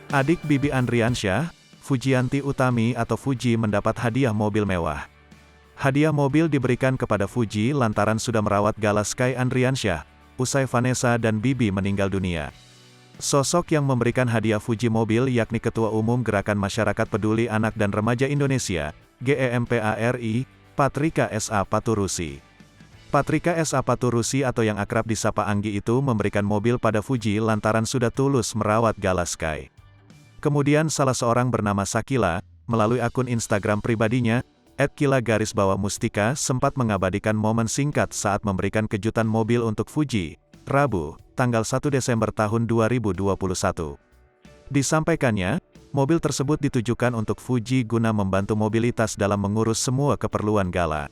Adik Bibi Andriansyah, Fujianti Utami atau Fuji mendapat hadiah mobil mewah. Hadiah mobil diberikan kepada Fuji lantaran sudah merawat Gala Sky Andriansyah, usai Vanessa dan Bibi meninggal dunia. Sosok yang memberikan hadiah Fuji mobil yakni Ketua Umum Gerakan Masyarakat Peduli Anak dan Remaja Indonesia, GEMPARI, Patrika S.A. Paturusi. Patrika S.A. Paturusi atau yang akrab disapa Anggi itu memberikan mobil pada Fuji lantaran sudah tulus merawat Gala Sky. Kemudian salah seorang bernama Sakila, melalui akun Instagram pribadinya, @kila_mustika sempat mengabadikan momen singkat saat memberikan kejutan mobil untuk Fuji, Rabu, tanggal 1 Desember tahun 2021. Disampaikannya, mobil tersebut ditujukan untuk Fuji guna membantu mobilitas dalam mengurus semua keperluan Gala.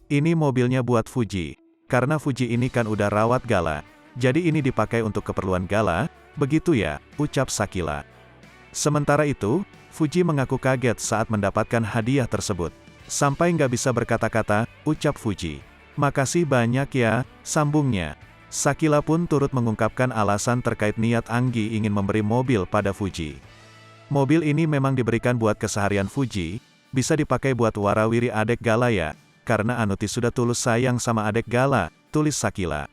Ini mobilnya buat Fuji, karena Fuji ini kan udah rawat Gala, jadi ini dipakai untuk keperluan Gala, begitu ya, ucap Sakila. Sementara itu, Fuji mengaku kaget saat mendapatkan hadiah tersebut. Sampai nggak bisa berkata-kata, ucap Fuji. Makasih banyak ya, sambungnya. Sakila pun turut mengungkapkan alasan terkait niat Anggi ingin memberi mobil pada Fuji. Mobil ini memang diberikan buat keseharian Fuji, bisa dipakai buat warawiri adek Gala ya, karena Anuti sudah tulus sayang sama adek Gala, tulis Sakila.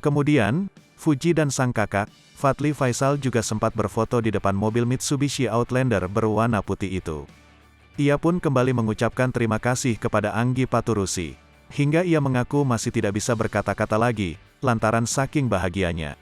Kemudian, Fuji dan sang kakak, Fadly Faisal juga sempat berfoto di depan mobil Mitsubishi Outlander berwarna putih itu. Ia pun kembali mengucapkan terima kasih kepada Anggi Paturusi. Hingga ia mengaku masih tidak bisa berkata-kata lagi, lantaran saking bahagianya.